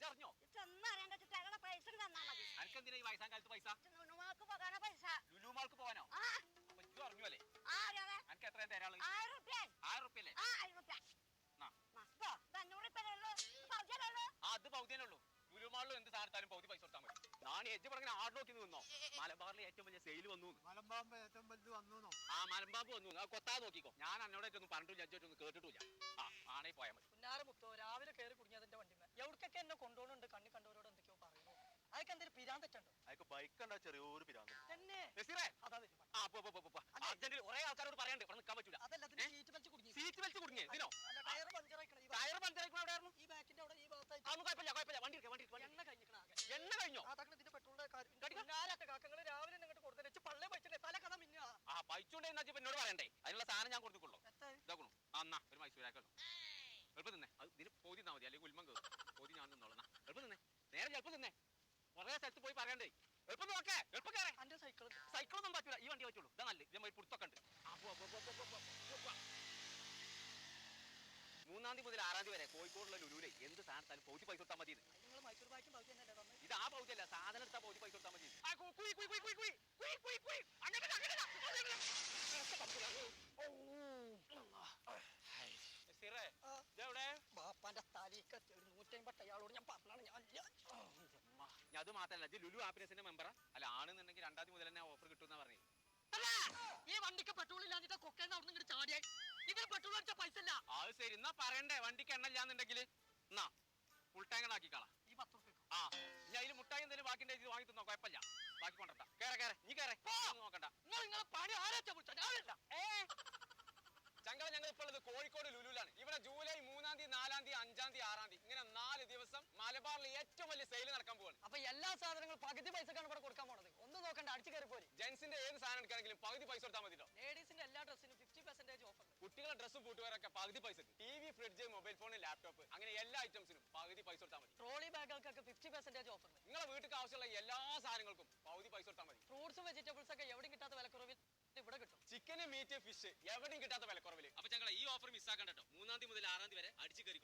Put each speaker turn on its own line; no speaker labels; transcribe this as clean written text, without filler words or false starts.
അറിഞ്ഞോ
ചെന്നറിയാൻ പൈസ തന്നാ മതി.
അനക്കെന്തിനാ ഈ വയസ്സാം കാലത്ത് പൈസ?
ലുലുമാൾക്ക് പോകാനാ പൈസ.
ലുലുമാൾക്ക് പോകാനോ? അപ്പൊ ഇജ്ജു അറിഞ്ഞു അല്ലേ? അനക്ക് എത്രയും തരാള്?
1000 റുപ്യ.
1000 റുപ്യല്ലേ?
1000 റുപ്യ.
അത് പൗതിയേ ഉള്ളൂ. ലുലുമാളിലും എന്ത് സാധനത്താലും പൗതി പൈസ കൊടുത്താൽ മതി. ഞാൻ എജ്ജ് പറഞ്ഞ ആട് നോക്കി നിന്നോ. മലബാറിൽ ഏറ്റവും വലിയ സെയിൽ വന്നു.
മലമ്പാമ്പ് ഏറ്റവും വലുത് വന്നു.
മലമ്പാമ്പ് വന്നു. കൊത്താ നോക്കിക്കോ. ഞാൻ എന്നോടൊന്നും പറഞ്ഞിട്ടില്ല, അജ്ജൊന്നും കേട്ടിട്ടില്ല. ആണേ പോയാൽ മതി.
പുന്നാര മുത്തോ രാവിലെ കയറി കുടുങ്ങിയതിന്റെ വണ്ടിമേ എവിടേക്കൊക്കെ എന്നെ കൊണ്ടുപോകുന്നുണ്ട്. കണ്ണി കണ്ടവരോട് എന്തൊക്കെയോ പറയുന്നു. അതൊക്കെ എന്തെങ്കിലും പിരാന്ത് തെറ്റുണ്ടോ?
അതൊക്കെ ബൈക്ക് കണ്ടാ ചെറിയൊരു പിരാന്ത്
തന്നെ.
അർജന്റിൽ കുറെ ആൾക്കാരോട് പറയാണ്ട് ഇവിടെ നിൽക്കാൻ പറ്റൂല.
അതല്ല സീറ്റ് വലിച്ച് കുടുങ്ങി.
സീറ്റ് വലിച്ച് കുടുങ്ങി ഇതിനോ?
ടയർ പഞ്ചറായിക്കണം.
ടയർ പഞ്ചറായിക്കണം. എവിടെയായിരുന്നു?
ഈ ബാക്കിന്റെ അവിടെ ഈ ഭാഗത്തായി.
അതൊന്നും കുഴപ്പമില്ല. വണ്ടി
എണ്ണ കഴിഞ്ഞിക്കണം.
എണ്ണ കഴിഞ്ഞോ?
അതൊക്കെ ഇതിന്റെ പെട്രോളിന്റെ കാര്യം കാക്കങ്ങള് രാവിലെ ഇങ്ങോട്ട് കൊടുത്തു പള്ളേ പൈച്ചില്ലേ തല കഥ മിന്നാ.
പൈച്ചുണ്ടെന്ന് എന്നോട് പറയണ്ടേ? അതിനുള്ള സാധനം ഞാൻ കൊടുത്തുള്ളൂ. ഇതാക്കണു. എന്നാ ഒരു മൈസൂരാക്കല്ലോ. എളുപ്പം തിന്നെ. അത് ഇതിന് പോതി തന്നാ മതി, അല്ലെങ്കിൽ ഉൽമം കയറും. പോതി ഞാൻ നിന്നോളാം. എളുപ്പം തിന്നെ. നേരെ എളുപ്പം തിന്നെ. കുറേ സ്ഥലത്ത് പോയി പറയണ്ടേ. എളുപ്പം നോക്കേ. എളുപ്പം കയറേ.
എന്റെ
സൈക്കിളൊന്നും പറ്റൂല. ഈ വണ്ടി പറ്റുള്ളൂ. ഇതാ നല്ല ഇതേ പുറത്തൊക്കെ ഉണ്ട്. 3-ാം തീയതി മുതൽ 6-ാം തീയതി വരെ കോഴിക്കോടുള്ള ലുലുവിലെ എന്ത് സാധനത്താലും പൗതി പൈസ കൊടുത്താൽ മതി. ഇത് ആ പൗതിയല്ല, സാധനം എടുത്താൽ പൗതി പൈസ കൊടുത്താൽ മതി.
ബാപ്പാന്റെ തലീക്കെത്തി ഒരു 150 അയാളോട് ഞാൻ പറഞ്ഞാണ്.
ഞാൻ അത് മാത്രല്ല, ലുലു ഹാപ്പിനെസിന്റെ മെമ്പറാ. അല്ല, ആണെന്നുണ്ടെങ്കിൽ 2-ാം തീയതി മുതൽ തന്നെ ഓഫർ കിട്ടുമെന്നാ പറഞ്ഞത്.
ഈ വണ്ടിക്ക് പെട്രോൾ ഇല്ലാഞ്ഞിട്ട് കൊക്കേന്ന് അവിടെ നിന്ന് ചാടിയായി. ഇതിന് പെട്രോൾ അടിച്ച പൈസ ഇല്ല.
അത് ശരി, എന്നാ പറയണ്ടേ വണ്ടിക്ക് എണ്ണ ഇല്ലാന്നുണ്ടെങ്കിൽ എന്നാ ഫുൾ ടാങ്ക് ആക്കിക്കളാം.
ഈ 10 റുപ്യ
ഞാൻ അതിൽ മുട്ടായി എന്തെങ്കിലും ബാക്കിന്റെ ഇത് വാങ്ങി തന്നോ? കുഴപ്പമില്ല, ബാക്കി കൊണ്ടട്ടാ. കേറെ നീ കേറെ നോക്കണ്ട.
നിങ്ങളെ പണി ആരാച്ചാ വിളിച്ച? ഞാനല്ല.
ചങ്കള ഞങ്ങൾ ഇപ്പോൾ ഉള്ളത് കോഴിക്കോട് ലുലുലാണ്. ഇവിടെ ജൂലൈ 3-ാം തീയതി, 4-ാം തീയതി, 5-ാം തീയതി, 6-ാം തീയതി ഇങ്ങനെ 4 ദിവസം മലബാറിൽ ഏറ്റവും വലിയ സെയിൽ നടക്കാൻ പോവാണ്.
അപ്പൊ എല്ലാ സാധനങ്ങളും പകുതി പൈസക്കാണ് ഇവിടെ കൊടുക്കാൻ പോണത്. ഒന്നും നോക്കണ്ട, അടിച്ചു കയറി പോരി.
ജെൻസിന്റെ ഏത് സാധനം എടുക്കുകയാണെങ്കിലും പകുതി പൈസ കൊടുത്താൽ മതിയോ.
ലേഡീസിന്റെ എല്ലാ ഡ്രസ്സിനും 50% ഓഫർ.
കുട്ടികളുടെ ഡ്രസ്സും ഫുട്വെയറൊക്കെ പകുതി പൈസക്ക്. TV, fridge, mobile phone, laptop അങ്ങനെ എല്ലാ ഐറ്റംസിനും പകുതി പൈസ കൊടുത്താൽ മതി.
ട്രോളി ബാഗുകൾക്കൊക്കെ 50% ഓഫർ.
നിങ്ങളെ വീട്ടിൽ ആവശ്യമുള്ള എല്ലാ സാധനങ്ങൾക്കും പകുതി പൈസ കൊടുത്താൽ മതി.
ഫ്രൂട്ട്സും വെജിറ്റബിൾസ് ഒക്കെ എവിടെയും കിട്ടാത്ത വിലക്കുറവിൽ ഇവിടെ കിട്ടും.
ചിക്കന്, മീറ്റ്, ഫിഷ് എവിടെയും കിട്ടാത്ത വിലക്കുറവില്. അപ്പൊ ഞങ്ങൾ ഈ ഓഫർ മിസ്സാക്കണ്ട കേട്ടോ. 3-ാം തീയതി മുതൽ 6-ാം തീയതി വരെ അടിച്ചു കയറി.